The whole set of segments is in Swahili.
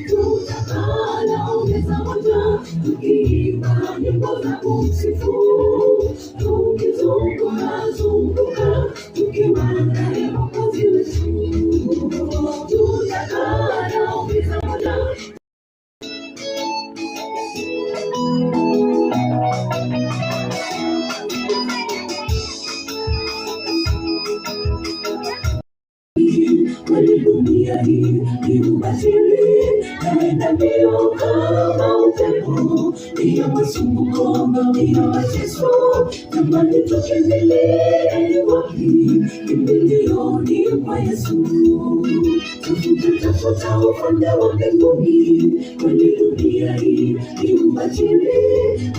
tutakaa nao meza moja, tukiimba nyimbo za kumsifu, tukizunguka zunguka, tukiwa naye Mwokozi wetu. Tutakaa nao meza moja. Kweli dunia hii ni ubatili, naenda mbio kama upepo, ndiyo masumbuko, ndiyo mateso. Jamani, tukimbilie wapi? Kimbilioni kwa Yesu. Tafuta ufalme wa mbinguni. Kweli dunia hii ni ubatili,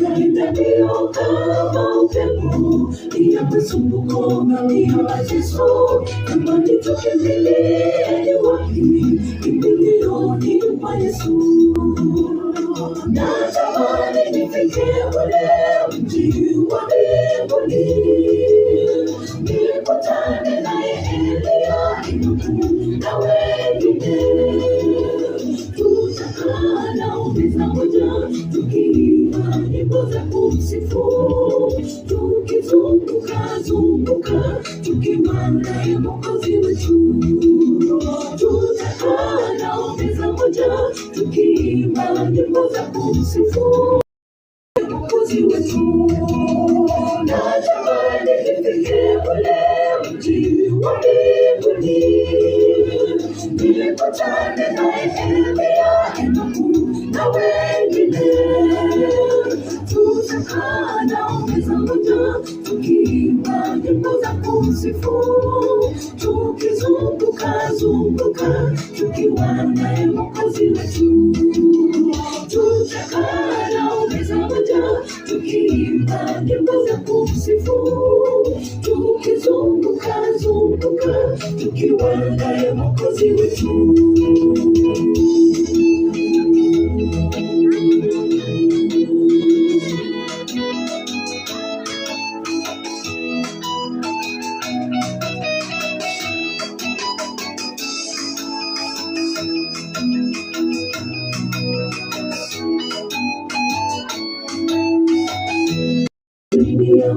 naenda mbio kama upepo, ndiyo masumbuko, ndiyo mateso. Jamani, tukimbilie wapi? Kimbilioni kwa Yesu. Natamani nifike ule mji wa mbinguni, nikutane naye Elia, Enoki na wengine. Tutakaa nao meza moja, tukiimba nyimbo za kumsifu, tukizunguka zunguka, tukiwa naye Mwokozi wetu. Tutakaa nao meza moja, tukiimba nyimbo za kumsifu Mwokozi wetu. Natamani nifike ule mji wa mbinguni, nikutane naye Elia, Enoki na wengine. Tutakaa nao meza moja, tukiimba nyimbo za kumsifu, tukizunguka zunguka, tukiwa naye Mwokozi wetu. Tutakaa nao meza moja, tukiimba nyimbo za kumsifu, tukizunguka zunguka, tukiwa naye Mwokozi wetu.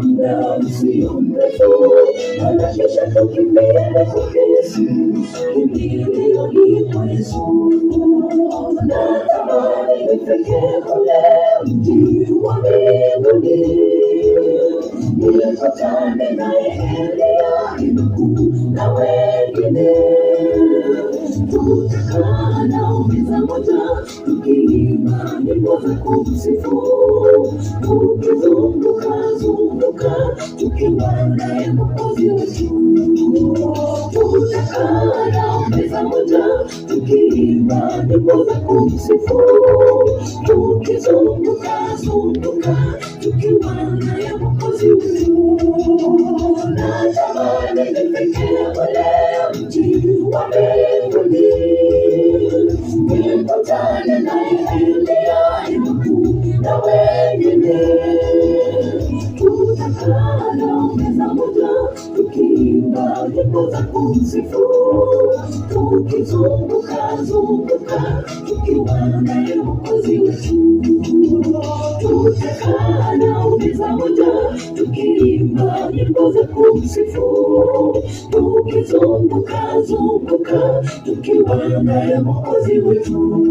Muda usio mrefu, anakesha tukimbie kwake Yesu, kimbilioni kwa Yesu. Natamani nifike ule mji wa mbinguni, nikutane naye Elia, Enoki na wengine. Tutakaa nao meza moja, tukiimba nyimbo za kumsifu, tukizunguka zunguka, tukiwa naye Mwokozi wetu. Tutakaa nao meza moja, tukiimba nyimbo za kumsifu, tukizunguka zunguka, tukiwa naye Mwokozi wetu. Natamani nifike ule mji wa mbinguni, nikutane naye Elia, Enoki na wengine. Tutakaa nao meza moja, tukiimba nyimbo za kumsifu, tukizunguka zunguka, tukiwa naye Mwokozi wetu. Tutakaa nao meza moja, tukiimba nyimbo za kumsifu, tukizunguka zunguka, tukiwa naye Mwokozi wetu.